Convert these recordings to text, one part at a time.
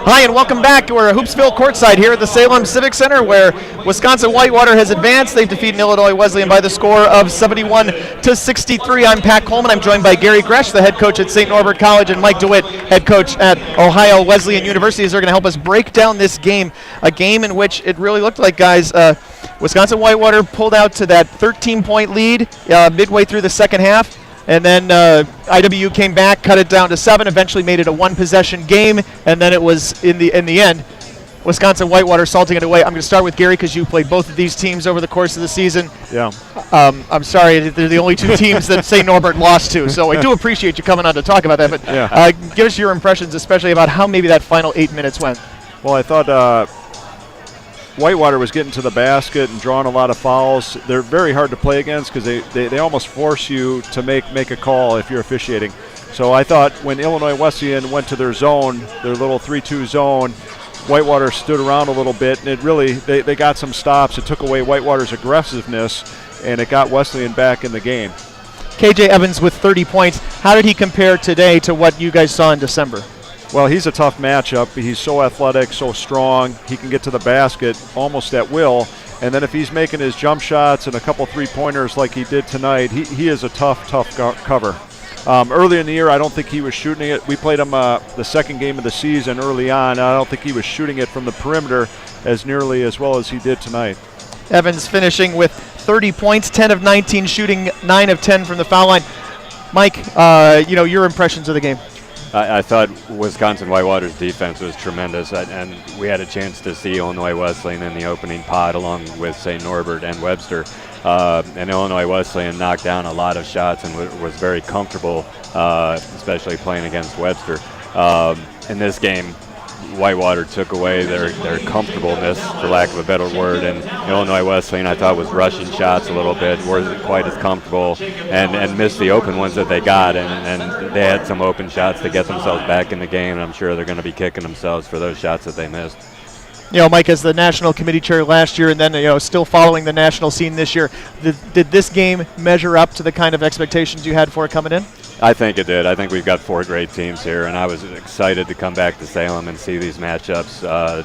Hi, and welcome back. We're at Hoopsville courtside here at the Salem Civic Center, where Wisconsin-Whitewater has advanced. They've defeated Illinois Wesleyan by the score of 71-63. I'm Pat Coleman. I'm joined by Gary Gresh, the head coach at St. Norbert College, and Mike DeWitt, head coach at Ohio Wesleyan University. They're going to help us break down this game, a game in which it really looked like, guys, Wisconsin-Whitewater pulled out to that 13-point lead midway through the second half. And then IW came back, cut it down to 7, eventually made it a one-possession game, and then it was, in the end, Wisconsin-Whitewater salting it away. I'm going to start with Gary because you played both of these teams over the course of the season. Yeah. I'm sorry, they're the only two teams that St. Norbert lost to, so I do appreciate you coming on to talk about that. But yeah. Give us your impressions, especially about how maybe that final 8 minutes went. Well, I thought Whitewater was getting to the basket and drawing a lot of fouls. They're very hard to play against because they almost force you to make a call if you're officiating. So I thought when Illinois Wesleyan went to their zone, their little 3-2 zone, Whitewater stood around a little bit, and it really they got some stops. It took away Whitewater's aggressiveness, and it got Wesleyan back in the game. KJ Evans with 30 points. How did he compare today to what you guys saw in December? Well, he's a tough matchup. He's so athletic, so strong. He can get to the basket almost at will. And then if he's making his jump shots and a couple three-pointers like he did tonight, he is a tough cover. Early in the year, I don't think he was shooting it. We played him the second game of the season early on. I don't think he was shooting it from the perimeter as nearly as well as he did tonight. Evans finishing with 30 points, 10 of 19 shooting, 9 of 10 from the foul line. Mike, your impressions of the game. I thought Wisconsin-Whitewater's defense was tremendous, and we had a chance to see Illinois Wesleyan in the opening pod along with St. Norbert and Webster. And Illinois Wesleyan knocked down a lot of shots and was very comfortable, especially playing against Webster. In this game, Whitewater took away their comfortableness, for lack of a better word, and Illinois Wesleyan, I thought, was rushing shots a little bit, wasn't quite as comfortable, and missed the open ones that they got, and they had some open shots to get themselves back in the game, and I'm sure they're going to be kicking themselves for those shots that they missed. Mike, as the national committee chair last year and then, still following the national scene this year, did this game measure up to the kind of expectations you had for it coming in? I think it did. I think we've got 4 great teams here, and I was excited to come back to Salem and see these matchups,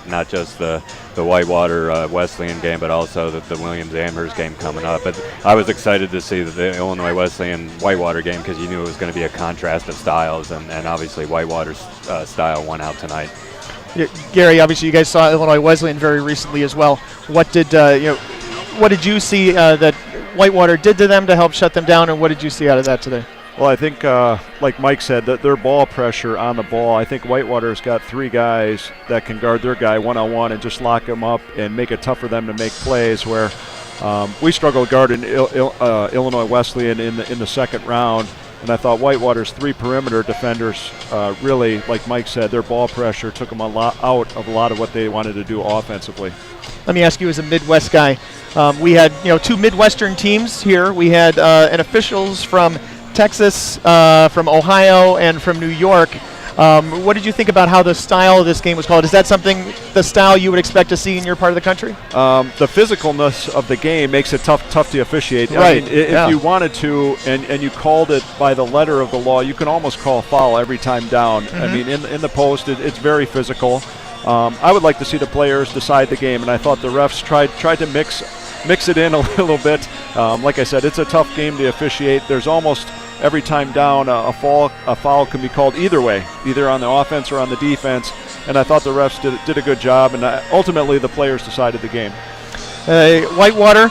not just the Whitewater Wesleyan game, but also the Williams-Amherst game coming up. But I was excited to see the Illinois Wesleyan-Whitewater game because you knew it was going to be a contrast of styles, and obviously Whitewater's style won out tonight. Gary, obviously you guys saw Illinois Wesleyan very recently as well. What did you see that Whitewater did to them to help shut them down, and what did you see out of that today? Well, I think, like Mike said, that their ball pressure on the ball, I think Whitewater's got 3 guys that can guard their guy one-on-one and just lock him up and make it tough for them to make plays, where we struggled guarding Illinois Wesleyan in the second round. And I thought Whitewater's 3 perimeter defenders really, like Mike said, their ball pressure took them out of a lot of what they wanted to do offensively. Let me ask you, as a Midwest guy, we had 2 Midwestern teams here. We had officials from Texas, from Ohio, and from New York. What did you think about how the style of this game was called? Is that the style you would expect to see in your part of the country? The physicalness of the game makes it tough to officiate. Right. I mean, if you wanted to, and you called it by the letter of the law, you can almost call a foul every time down. Mm-hmm. I mean, in the post, it's very physical. I would like to see the players decide the game, and I thought the refs tried to mix it in a little bit. Like I said, it's a tough game to officiate. There's almost every time down, a foul can be called either way, either on the offense or on the defense. And I thought the refs did a good job, and ultimately the players decided the game. Whitewater,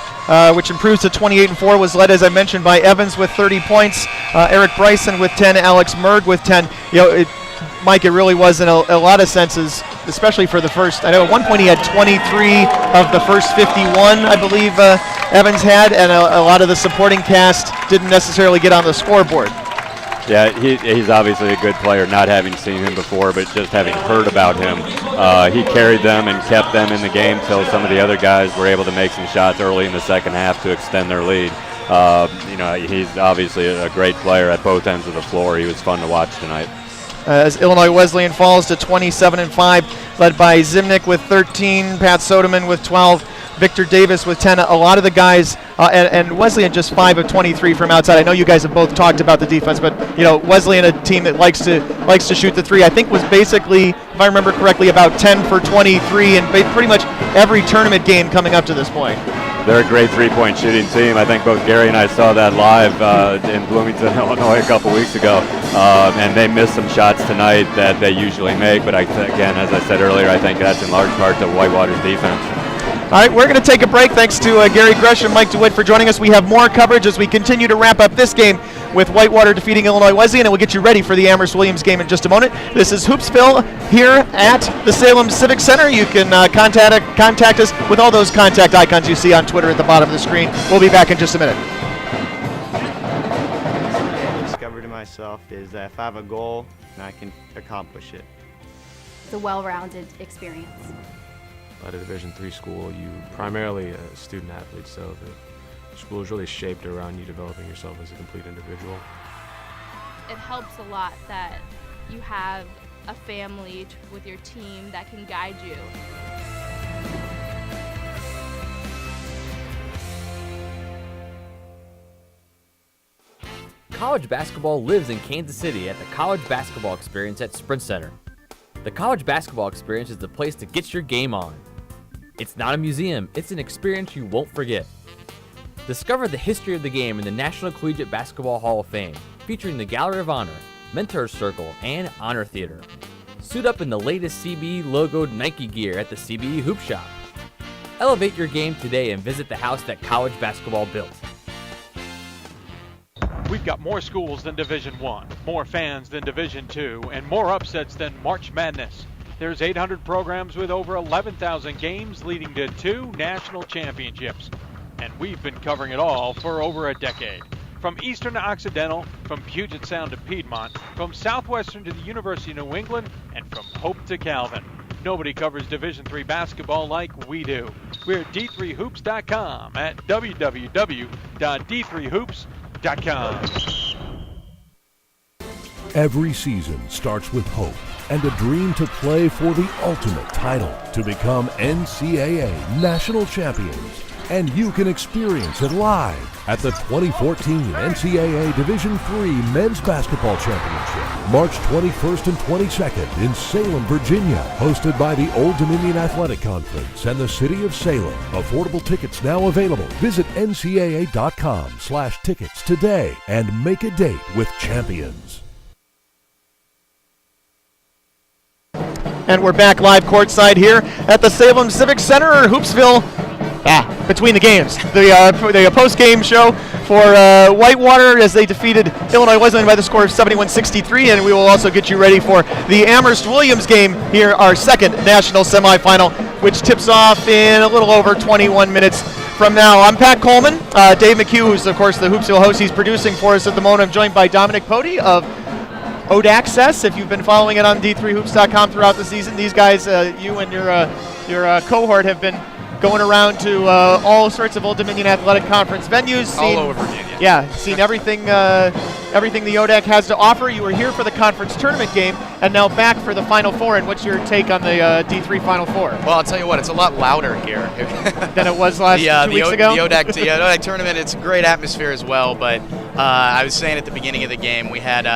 which improves to 28-4, was led, as I mentioned, by Evans with 30 points, Eric Bryson with 10, Alex Merg with 10. Mike, it really was in a lot of senses, especially for the first. I know at one point he had 23 of the first 51, I believe Evans had, and a lot of the supporting cast didn't necessarily get on the scoreboard. Yeah, he's obviously a good player, not having seen him before, but just having heard about him. He carried them and kept them in the game till some of the other guys were able to make some shots early in the second half to extend their lead. He's obviously a great player at both ends of the floor. He was fun to watch tonight. As Illinois Wesleyan falls to 27-5, led by Zimnick with 13, Pat Soderman with 12, Victor Davis with 10. A lot of the guys, and Wesleyan just 5 of 23 from outside. I know you guys have both talked about the defense, but Wesleyan, a team that likes to shoot the three, I think was basically, if I remember correctly, about 10 for 23 in pretty much every tournament game coming up to this point. They're a great three-point shooting team. I think both Gary and I saw that live in Bloomington, Illinois a couple weeks ago, and they missed some shots tonight that they usually make, but again, as I said earlier, I think that's in large part to Whitewater's defense. All right, we're going to take a break. Thanks to Gary Gresh and Mike DeWitt for joining us. We have more coverage as we continue to wrap up this game with Whitewater defeating Illinois Wesleyan, and we'll get you ready for the Amherst-Williams game in just a moment. This is Hoopsville here at the Salem Civic Center. You can contact us with all those contact icons you see on Twitter at the bottom of the screen. We'll be back in just a minute. I discovered in myself is that if I have a goal, then I can accomplish it. It's a well-rounded experience. At a Division III school, you primarily a student athlete, so the school is really shaped around you developing yourself as a complete individual. It helps a lot that you have a family with your team that can guide you. College basketball lives in Kansas City at the College Basketball Experience at Sprint Center. The College Basketball Experience is the place to get your game on. It's not a museum, it's an experience you won't forget. Discover the history of the game in the National Collegiate Basketball Hall of Fame, featuring the Gallery of Honor, Mentor Circle, and Honor Theater. Suit up in the latest CBE logoed Nike gear at the CBE Hoop Shop. Elevate your game today and visit the house that college basketball built. We've got more schools than Division I, more fans than Division II, and more upsets than March Madness. There's 800 programs with over 11,000 games leading to 2 national championships. And we've been covering it all for over a decade. From Eastern to Occidental, from Puget Sound to Piedmont, from Southwestern to the University of New England, and from Hope to Calvin. Nobody covers Division III basketball like we do. We're at d3hoops.com at www.d3hoops.com. Every season starts with hope and a dream to play for the ultimate title, to become NCAA national champions. And you can experience it live at the 2014 NCAA Division III Men's Basketball Championship, March 21st and 22nd in Salem, Virginia, hosted by the Old Dominion Athletic Conference and the City of Salem. Affordable tickets now available. Visit ncaa.com/tickets today and make a date with champions. And we're back live courtside here at the Salem Civic Center, Hoopsville. Between the games, the post-game show for Whitewater as they defeated Illinois Wesleyan by the score of 71-63, and we will also get you ready for the Amherst-Williams game here, our second national semifinal, which tips off in a little over 21 minutes from now. I'm Pat Coleman. Dave McHugh, who's of course the Hoopsville host, he's producing for us at the moment. I'm joined by Dominic Pody of Ode Access. If you've been following it on d3hoops.com throughout the season, these guys, you and your cohort have been going around to all sorts of Old Dominion Athletic Conference venues. All over Virginia. Yeah, seen everything the ODAC has to offer. You were here for the conference tournament game and now back for the Final Four. And what's your take on the D3 Final Four? Well, I'll tell you what, it's a lot louder here than it was last 2 weeks ago. The ODAC tournament, it's a great atmosphere as well. But I was saying at the beginning of the game, we had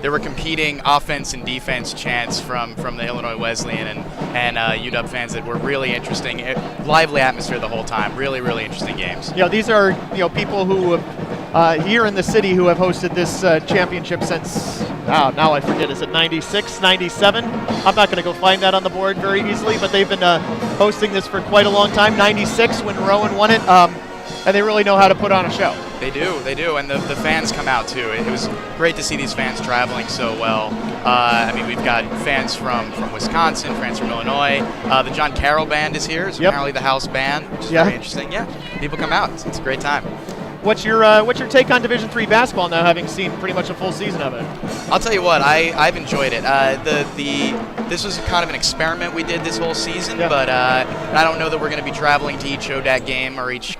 there were competing offense and defense chants from the Illinois Wesleyan and UW fans that were really interesting. Lively atmosphere the whole time. Really, really interesting games. These are people who here in the city who have hosted this championship since now I forget, is it 96, 97? I'm not going to go find that on the board very easily, but they've been hosting this for quite a long time. 96 when Rowan won it, and they really know how to put on a show. They do, and the fans come out too. It was great to see these fans traveling so well. We've got fans from Wisconsin, fans from Illinois. The John Carroll Band is here. It's apparently the house band, which is very interesting. Yeah, people come out. It's a great time. What's your take on Division III basketball now, having seen pretty much a full season of it? I'll tell you what, I've enjoyed it. This was kind of an experiment we did this whole season, but I don't know that we're going to be traveling to each ODAC game or each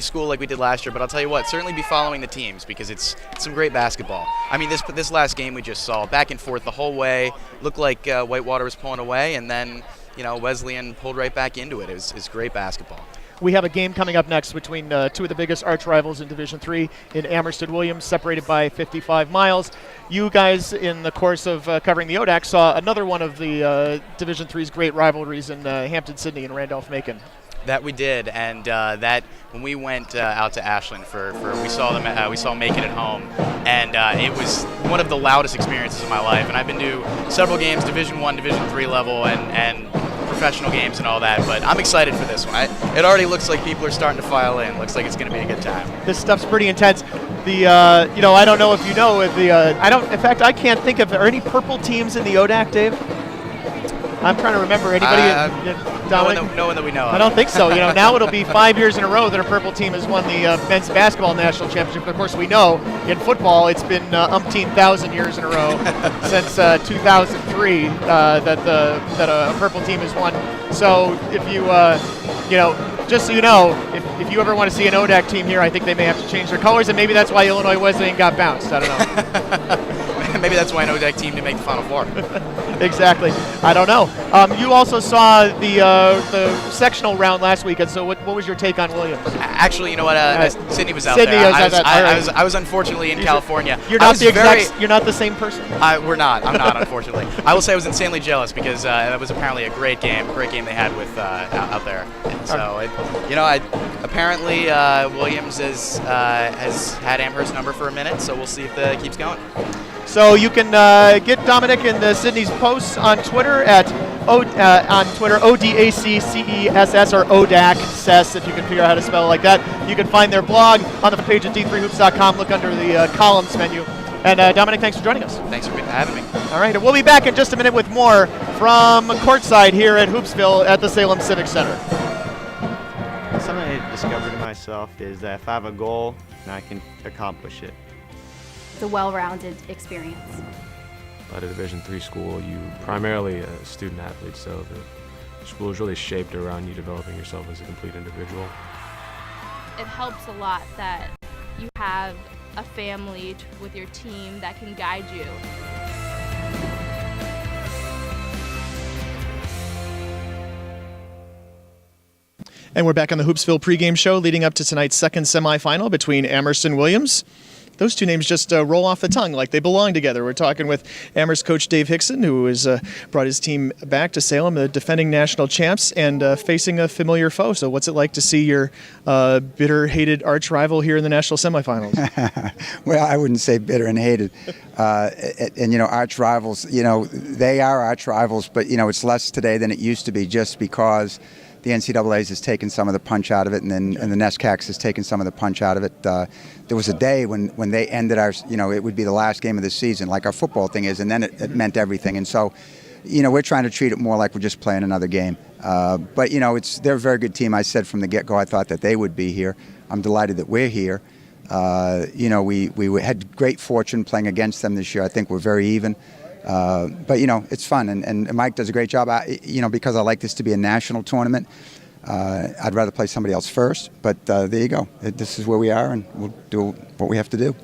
school like we did last year. But I'll tell you what, certainly be following the teams because it's some great basketball. I mean, this last game we just saw back and forth the whole way. Looked like Whitewater was pulling away, and then Wesleyan pulled right back into it. It was great basketball. We have a game coming up next between two of the biggest arch rivals in Division III in Amherst and Williams, separated by 55 miles. You guys, in the course of covering the ODAC, saw another one of the Division III's great rivalries in Hampton-Sydney and Randolph-Macon. That we did, and that when we went out to Ashland we saw them. We saw Macon at home, and it was one of the loudest experiences of my life. And I've been to several games, Division I, Division III level, and professional games and all that. But I'm excited for this one. It already looks like people are starting to file in. Looks like it's going to be a good time. This stuff's pretty intense. I don't know if you know in fact, I can't think of, are any purple teams in the ODAC, Dave? I'm trying to remember anybody. No one that we know of. I don't think so. Now it'll be 5 years in a row that a purple team has won the men's basketball national championship. But of course, we know in football it's been umpteen thousand years in a row since 2003 that a purple team has won. So if you just so you know, if you ever want to see an ODAC team here, I think they may have to change their colors, and maybe that's why Illinois Wesleyan got bounced. I don't know. Maybe that's why an ODAC team didn't make the Final Four. Exactly. I don't know. You also saw the sectional round last week, and so what was your take on Williams? Actually, you know what? Sydney was out there. I was unfortunately in California. You're not you're not the same person? We're not. I'm not, unfortunately. I will say I was insanely jealous because that was apparently a great game they had with out there. And so, apparently Williams has had Amherst's number for a minute, so we'll see if it keeps going. So you can get Dominic and Sydney's posts on Twitter at ODACCESS or ODAC if you can figure out how to spell it like that. You can find their blog on the page at d3hoops.com. Look under the columns menu. And Dominic, thanks for joining us. Thanks for having me. All right, and we'll be back in just a minute with more from courtside here at Hoopsville at the Salem Civic Center. Something I discovered in myself is that if I have a goal, I can accomplish it. It's a well-rounded experience. At a Division III school, you primarily a student athlete, so the school is really shaped around you developing yourself as a complete individual. It helps a lot that you have a family with your team that can guide you. And we're back on the Hoopsville pregame show leading up to tonight's second semifinal between Amherst and Williams. Those two names just roll off the tongue like they belong together. We're talking with Amherst coach Dave Hickson, who has brought his team back to Salem, the defending national champs, and facing a familiar foe. So what's it like to see your bitter, hated arch rival here in the national semifinals? Well, I wouldn't say bitter and hated. And arch rivals, they are arch rivals, but, it's less today than it used to be just because the NCAA has taken some of the punch out of it, and the NESCAC has taken some of the punch out of it. There was a day when they ended our, it would be the last game of the season, like our football thing is, and then it meant everything. And so, we're trying to treat it more like we're just playing another game. But, they're a very good team. I said from the get-go I thought that they would be here. I'm delighted that we're here. We had great fortune playing against them this year. I think we're very even. But, it's fun, and Mike does a great job. Because I like this to be a national tournament, I'd rather play somebody else first. But there you go. This is where we are, and we'll do what we have to do.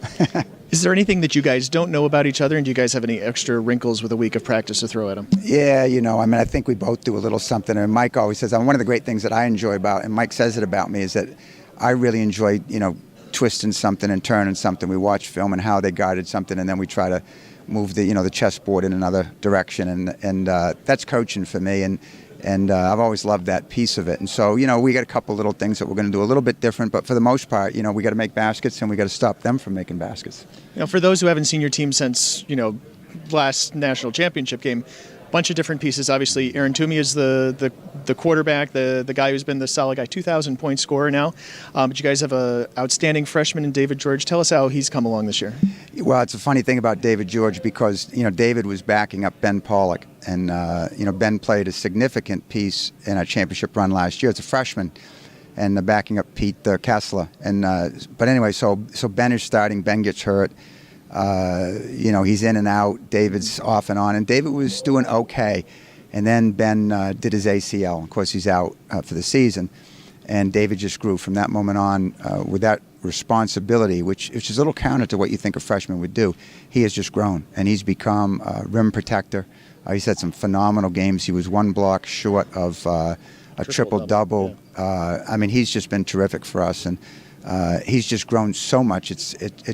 Is there anything that you guys don't know about each other, and do you guys have any extra wrinkles with a week of practice to throw at them? Yeah, I think we both do a little something. And Mike always says, one of the great things that I enjoy about, and Mike says it about me, is that I really enjoy, twisting something and turning something. We watch film and how they guided something, and then we try to move the chessboard in another direction, and that's coaching for me, and I've always loved that piece of it. And so we got a couple little things that we're going to do a little bit different, but for the most part, we got to make baskets, and we got to stop them from making baskets. For those who haven't seen your team since last national championship game, bunch of different pieces. Obviously, Aaron Toomey is the quarterback, the guy who's been the solid guy, 2,000-point scorer now. But you guys have an outstanding freshman in David George. Tell us how he's come along this year. Well, it's a funny thing about David George because, David was backing up Ben Pollock. And, Ben played a significant piece in our championship run last year as a freshman and backing up Pete Kessler. And but anyway, so Ben is starting. Ben gets hurt. He's in and out. David's off and on. And David was doing okay. And then Ben did his ACL. Of course, he's out for the season. And David just grew from that moment on with that responsibility, which is a little counter to what you think a freshman would do. He has just grown, and he's become a rim protector, He's had some phenomenal games. He was one block short of a triple-double. I mean, he's just been terrific for us, and he's just grown so much. It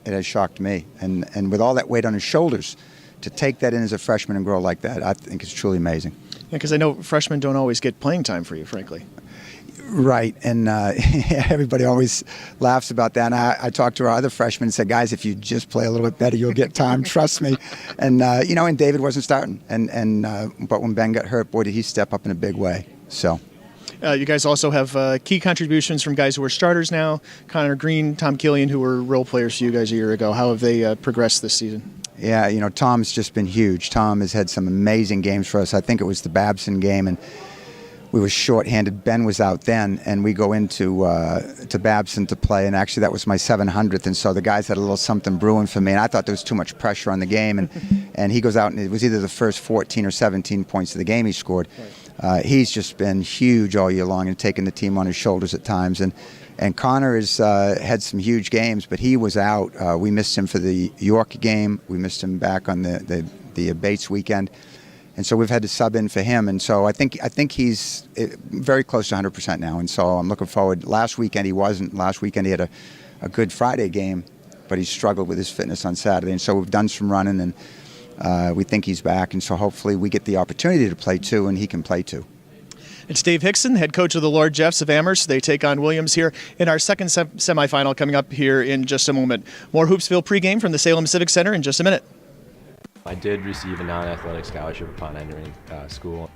has shocked me, and with all that weight on his shoulders, to take that in as a freshman and grow like that, I think it's truly amazing. Yeah, because I know freshmen don't always get playing time for you, frankly. Right, and everybody always laughs about that. And I talked to our other freshmen and said, guys, if you just play a little bit better, you'll get time. Trust me. And and David wasn't starting, but when Ben got hurt, boy, did he step up in a big way. So. You guys also have key contributions from guys who are starters now, Connor Green, Tom Killian, who were role players for you guys a year ago. How have they progressed this season? Yeah, Tom's just been huge. Tom has had some amazing games for us. I think it was the Babson game, and we were shorthanded. Ben was out then, and we go into to Babson to play, and actually that was my 700th, and so the guys had a little something brewing for me, and I thought there was too much pressure on the game, and he goes out, and it was either the first 14 or 17 points of the game he scored. He's just been huge all year long and taking the team on his shoulders at times, and Connor has had some huge games, but he was out. We missed him for the York game. We missed him back on the Bates weekend. And so we've had to sub in for him, and so I think he's very close to 100% now, and so I'm looking forward. Last weekend he wasn't. Last weekend he had a good Friday game, but he struggled with his fitness on Saturday, and so we've done some running, and we think he's back, and so hopefully we get the opportunity to play too, and he can play too. It's Dave Hickson, head coach of the Lord Jeffs of Amherst. They take on Williams here in our second semifinal coming up here in just a moment. More Hoopsville pregame from the Salem Civic Center in just a minute. I did receive a non-athletic scholarship upon entering school.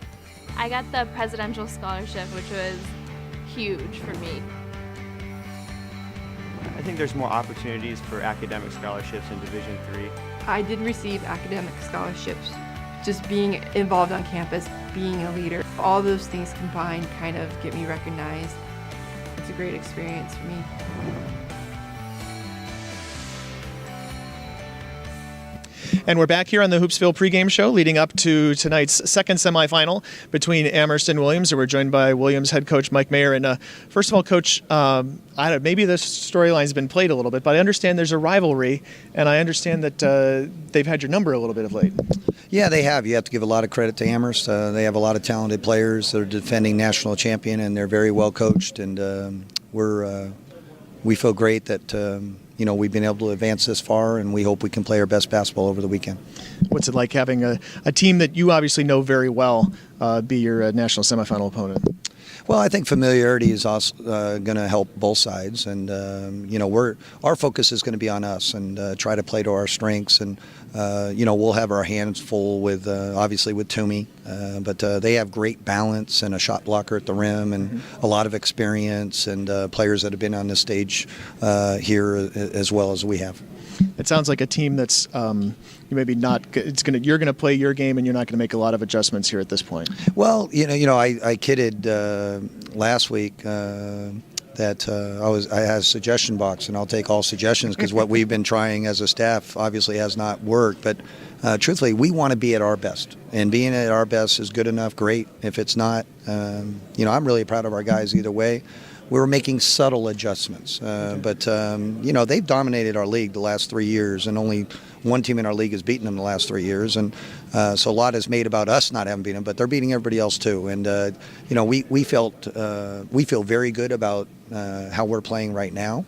I got the presidential scholarship, which was huge for me. I think there's more opportunities for academic scholarships in Division III. I did receive academic scholarships. Just being involved on campus, being a leader, all those things combined kind of get me recognized. It's a great experience for me. And we're back here on the Hoopsville pregame show leading up to tonight's second semifinal between Amherst and Williams. And we're joined by Williams head coach Mike Mayer. And first of all, Coach, I don't know, maybe this storyline's been played a little bit, but I understand there's a rivalry, and I understand that they've had your number a little bit of late. Yeah, they have. You have to give a lot of credit to Amherst. They have a lot of talented players. They're defending national champion, and they're very well coached. And we feel great that we've been able to advance this far, and we hope we can play our best basketball over the weekend. What's it like having a team that you obviously know very well be your national semifinal opponent? Well, I think familiarity is also going to help both sides, and our focus is going to be on us and try to play to our strengths, and we'll have our hands full with obviously with Toomey, but they have great balance and a shot blocker at the rim and a lot of experience and players that have been on the stage here as well as we have. It sounds like a team that's maybe not. You're going to play your game, and you're not going to make a lot of adjustments here at this point. Well, I kidded last week that I had a suggestion box, and I'll take all suggestions because what we've been trying as a staff obviously has not worked. But truthfully, we want to be at our best, and being at our best is good enough. Great. If it's not, I'm really proud of our guys either way. We're making subtle adjustments, but they've dominated our league the last 3 years, and only one team in our league has beaten them the last 3 years, and so a lot is made about us not having beaten them, but they're beating everybody else too. And we feel very good about how we're playing right now.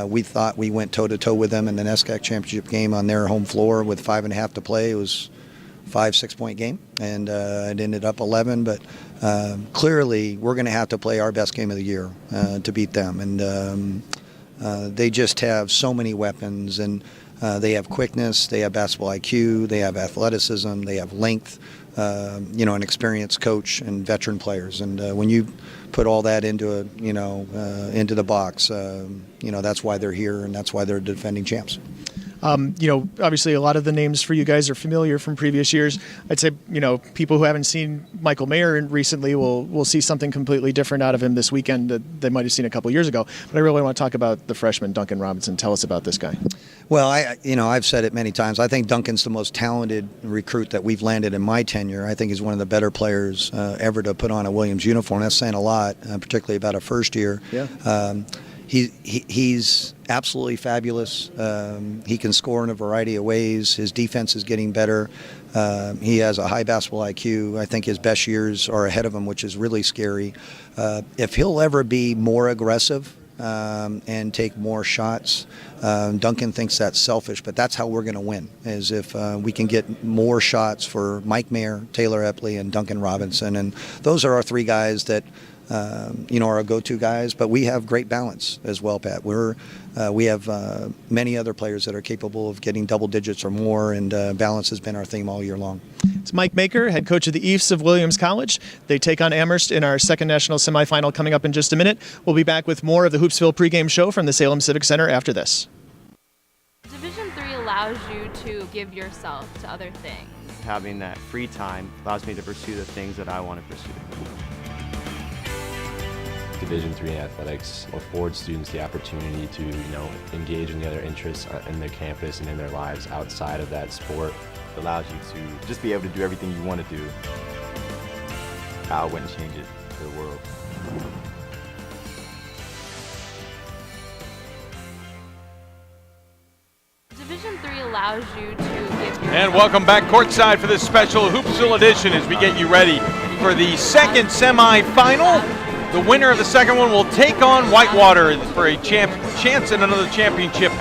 We thought we went toe to toe with them in the NESCAC championship game on their home floor with 5.5 to play. It was 5-6 point game, and it ended up 11, but clearly we're going to have to play our best game of the year to beat them, and they just have so many weapons, and they have quickness, they have basketball IQ, they have athleticism, they have length, an experienced coach and veteran players, and when you put all that into into the box, that's why they're here, and that's why they're defending champs. Obviously a lot of the names for you guys are familiar from previous years. I'd say, people who haven't seen Michael Mayer recently will see something completely different out of him this weekend that they might have seen a couple years ago. But I really want to talk about the freshman, Duncan Robinson. Tell us about this guy. Well, I've said it many times. I think Duncan's the most talented recruit that we've landed in my tenure. I think he's one of the better players ever to put on a Williams uniform. That's saying a lot, particularly about a first year. Yeah. He's absolutely fabulous. He can score in a variety of ways. His defense is getting better. He has a high basketball IQ. I think his best years are ahead of him, which is really scary. If he'll ever be more aggressive and take more shots, Duncan thinks that's selfish, but that's how we're going to win, is if we can get more shots for Mike Mayer, Taylor Epley, and Duncan Robinson. And those are our three guys that are our go-to guys, but we have great balance as well, Pat. We have many other players that are capable of getting double digits or more, and balance has been our theme all year long. It's Mike Maker, head coach of the Ephs of Williams College. They take on Amherst in our second national semifinal coming up in just a minute. We'll be back with more of the Hoopsville pregame show from the Salem Civic Center after this. Division III allows you to give yourself to other things. Having that free time allows me to pursue the things that I want to pursue. Division III in athletics affords students the opportunity to, engage in the other interests in their campus and in their lives outside of that sport. It allows you to just be able to do everything you want to do. I wouldn't change it for the world. Division III allows you to give your... And welcome back courtside for this special Hoopsville edition as we get you ready for the second semifinal. The winner of the second one will take on Whitewater for a chance at another championship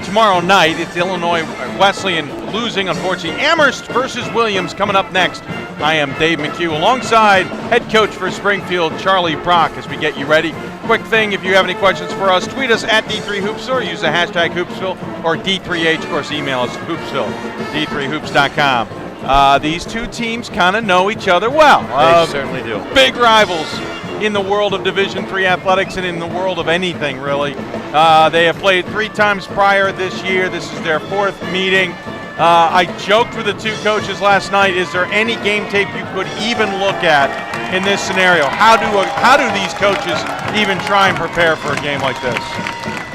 tomorrow night. It's Illinois Wesleyan losing, unfortunately. Amherst versus Williams coming up next. I am Dave McHugh alongside head coach for Springfield, Charlie Brock, as we get you ready. Quick thing, if you have any questions for us, tweet us at D3Hoopsville or use the hashtag Hoopsville, or D3H, of course, email us at Hoopsville, D3Hoops.com. These two teams kind of know each other well. They certainly do. Big rivals in the world of Division III athletics and in the world of anything, really. They have played 3 times prior this year. This is their 4th meeting. I joked with the two coaches last night, is there any game tape you could even look at in this scenario? How do these coaches even try and prepare for a game like this?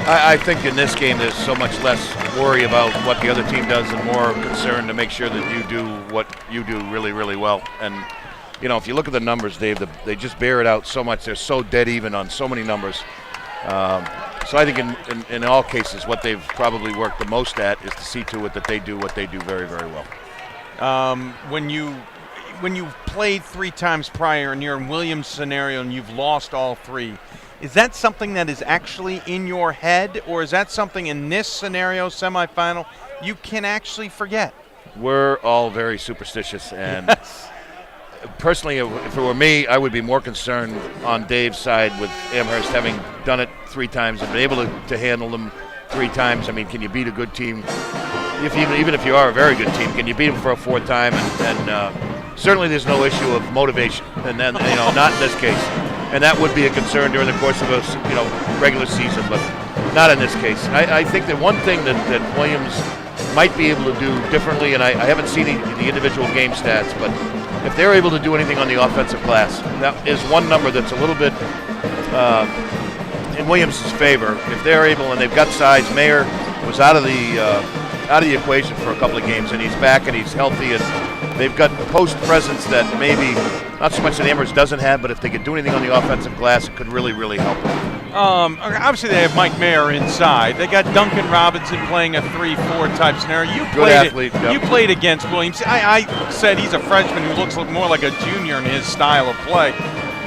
I think in this game there's so much less worry about what the other team does and more concern to make sure that you do what you do really, really well. And if you look at the numbers, Dave, they just bear it out so much. They're so dead even on so many numbers. So I think in all cases, what they've probably worked the most at is to see to it that they do what they do very, very well. When you've played 3 times prior and you're in Williams' scenario and you've lost all 3, is that something that is actually in your head, or is that something in this scenario, semifinal, you can actually forget? We're all very superstitious, and yes. Personally, if it were me, I would be more concerned on Dave's side with Amherst having done it 3 times and been able to handle them 3 times. I mean, can you beat a good team? Even if you are a very good team, can you beat them for a 4th time? And certainly there's no issue of motivation, and then not in this case. And that would be a concern during the course of a regular season, but not in this case. I think that one thing that Williams might be able to do differently, and I haven't seen the individual game stats, but if they're able to do anything on the offensive glass, that is one number that's a little bit in Williams' favor. If they're able, and they've got size, Mayer was out of the equation for a couple of games, and he's back and he's healthy, and they've got post presence that maybe not so much that Amherst doesn't have, but if they could do anything on the offensive glass, it could really, really help them. Obviously, they have Mike Mayer inside. They got Duncan Robinson playing a 3-4 type scenario. You played against Williams. I said he's a freshman who looks more like a junior in his style of play.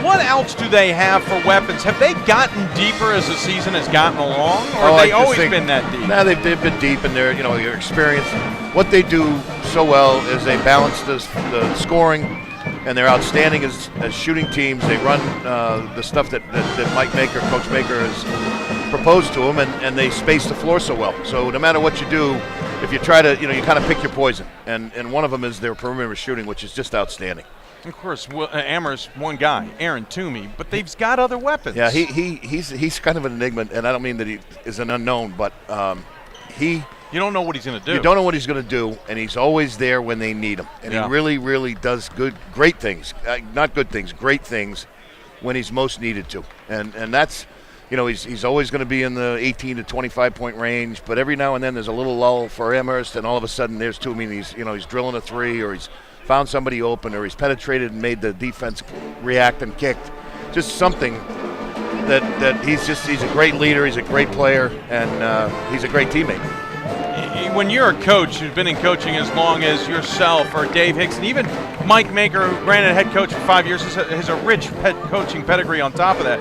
What else do they have for weapons? Have they gotten deeper as the season has gotten along, or have they always been that deep? No, they've been deep in their experience. What they do so well is they balance the scoring, and they're outstanding as shooting teams. They run the stuff that Mike Maker, Coach Maker, has proposed to them, and they space the floor so well. So no matter what you do, if you try to, you kind of pick your poison. And one of them is their perimeter shooting, which is just outstanding. Of course, Amherst, one guy, Aaron Toomey, but they've got other weapons. Yeah, he's kind of an enigma, and I don't mean that he is an unknown, but you don't know what he's going to do. You don't know what he's going to do, and he's always there when they need him. And he really, really does great things. Not good things, great things when he's most needed to. And that's, he's always going to be in the 18 to 25 point range, but every now and then there's a little lull for Amherst, and all of a sudden there's Toomey, and he's drilling a 3, or he's found somebody open, or he's penetrated and made the defense react and kicked. Just something that he's a great leader, he's a great player, and he's a great teammate. when you're a coach who's been in coaching as long as yourself or Dave Hickson, even Mike Maker, granted head coach for 5 years, has a rich head coaching pedigree on top of that.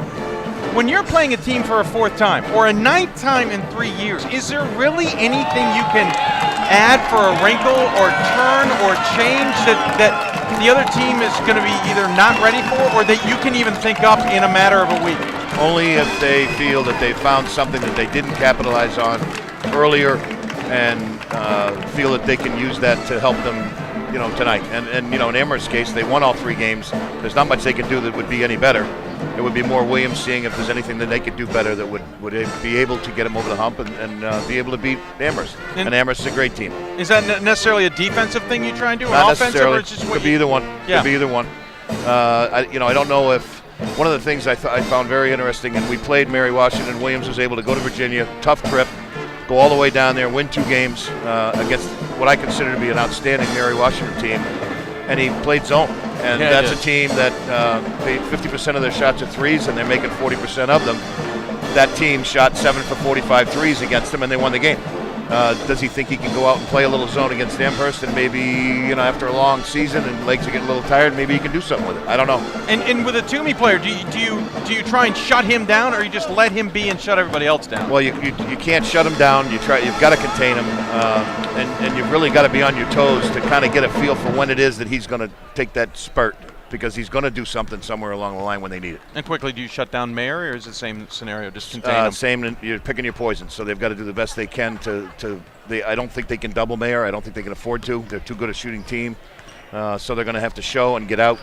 When you're playing a team for a fourth time or a ninth time in 3 years, is there really anything you can add for a wrinkle or turn or change that the other team is going to be either not ready for or that you can even think up in a matter of a week? Only if they feel that they found something that they didn't capitalize on earlier and feel that they can use that to help them, tonight. And in Amherst's case, they won all 3 games. There's not much they can do that would be any better. It would be more Williams seeing if there's anything that they could do better that would be able to get them over the hump and be able to beat Amherst. And Amherst is a great team. Is that necessarily a defensive thing you try and do? Not offensive, necessarily. or just Could be either one. Yeah. Could be either one. I don't know if one of the things I found very interesting, and we played Mary Washington. Williams was able to go to Virginia, tough trip, go all the way down there, win 2 games against what I consider to be an outstanding Mary Washington team, and he played zone. And that's a team that made 50% of their shots are threes, and they're making 40% of them. That team shot 7 for 45 threes against them, and they won the game. Does he think he can go out and play a little zone against Amherst, and maybe after a long season and legs are getting a little tired, maybe he can do something with it? I don't know. And with a Toomey player, do you try and shut him down, or you just let him be and shut everybody else down? Well, you can't shut him down. You've got to contain him, and you've really got to be on your toes to kind of get a feel for when it is that he's going to take that spurt, because he's going to do something somewhere along the line when they need it. And quickly, do you shut down Mayer, or is it the same scenario, just contain him? Same. You're picking your poison, so they've got to do the best they can to I don't think they can double Mayer. I don't think they can afford to. They're too good a shooting team. So they're going to have to show and get out,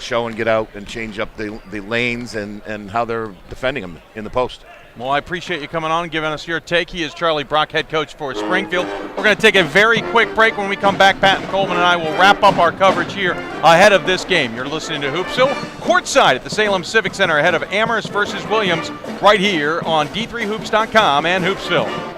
and change up the lanes and how they're defending them in the post. Well, I appreciate you coming on and giving us your take. He is Charlie Brock, head coach for Springfield. We're going to take a very quick break. When we come back, Pat and Coleman and I will wrap up our coverage here ahead of this game. You're listening to Hoopsville, courtside at the Salem Civic Center ahead of Amherst versus Williams, right here on D3Hoops.com and Hoopsville.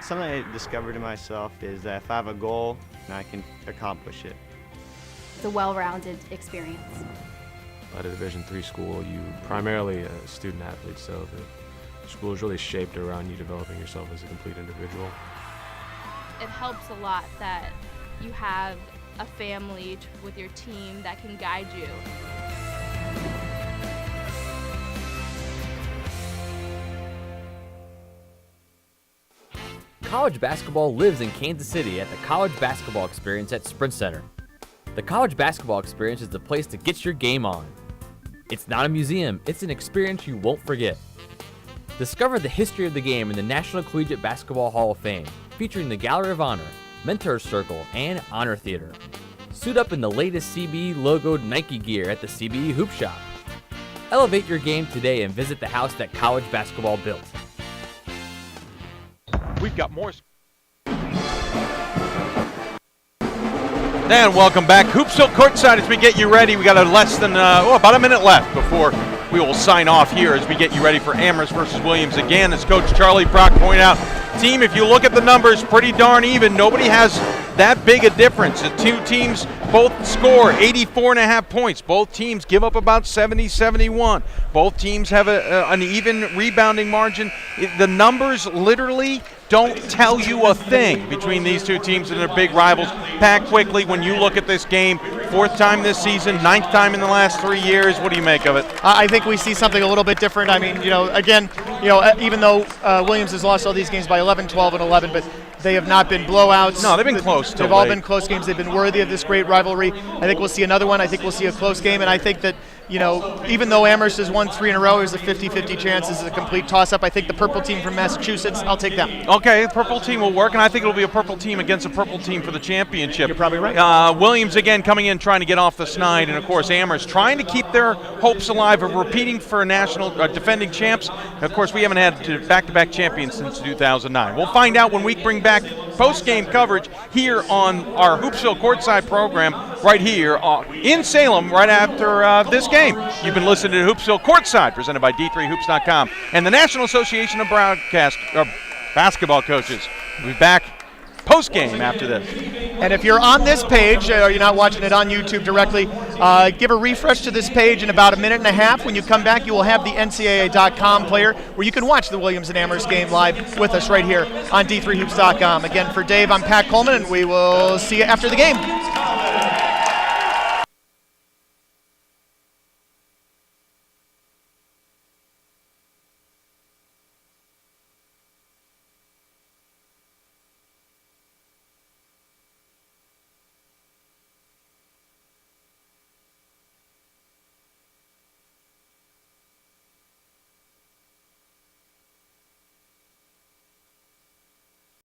Something I discovered in myself is that if I have a goal, I can accomplish it. It's a well-rounded experience. At a Division III school, you primarily a student athlete, so the school is really shaped around you developing yourself as a complete individual. It helps a lot that you have a family with your team that can guide you. College basketball lives in Kansas City at the College Basketball Experience at Sprint Center. The College Basketball Experience is the place to get your game on. It's not a museum, it's an experience you won't forget. Discover the history of the game in the National Collegiate Basketball Hall of Fame, featuring the Gallery of Honor, Mentor Circle, and Honor Theater. Suit up in the latest CBE logoed Nike gear at the CBE Hoop Shop. Elevate your game today and visit the house that college basketball built. We've got more. And welcome back. Hoopsville courtside as we get you ready. We got about a minute left before we will sign off here as we get you ready for Amherst versus Williams again. As Coach Charlie Brock pointed out, team, if you look at the numbers, pretty darn even. Nobody has that big a difference. The two teams both score 84.5 points. Both teams give up about 70-71. Both teams have an even rebounding margin. The numbers literally don't tell you a thing between these two teams and their big rivals. Pat, quickly, when you look at this game, 4th time this season, 9th time in the last 3 years, what do you make of it? I think we see something a little bit different. I mean, even though Williams has lost all these games by 11, 12, and 11, but they have not been blowouts. No, they've been close. They've all been close games. They've been worthy of this great rivalry. I think we'll see another one. I think we'll see a close game, and I think that, even though Amherst has won 3 in a row, there's a 50-50 chance. This is a complete toss-up. I think the purple team from Massachusetts, I'll take them. Okay, purple team will work, and I think it'll be a purple team against a purple team for the championship. You're probably right. Williams, again, coming in, trying to get off the snide, and, of course, Amherst trying to keep their hopes alive of repeating for national defending champs. Of course, we haven't had back-to-back champions since 2009. We'll find out when we bring back post-game coverage here on our Hoopsville Courtside program right here in Salem right after this game. game. You've been listening to Hoopsville Courtside, presented by D3Hoops.com and the National Association of Basketball Coaches. We'll be back post-game after this. And if you're on this page, or you're not watching it on YouTube directly, give a refresh to this page in about a minute and a half. When you come back, you will have the NCAA.com player where you can watch the Williams and Amherst game live with us right here on D3Hoops.com. Again, for Dave, I'm Pat Coleman, and we will see you after the game.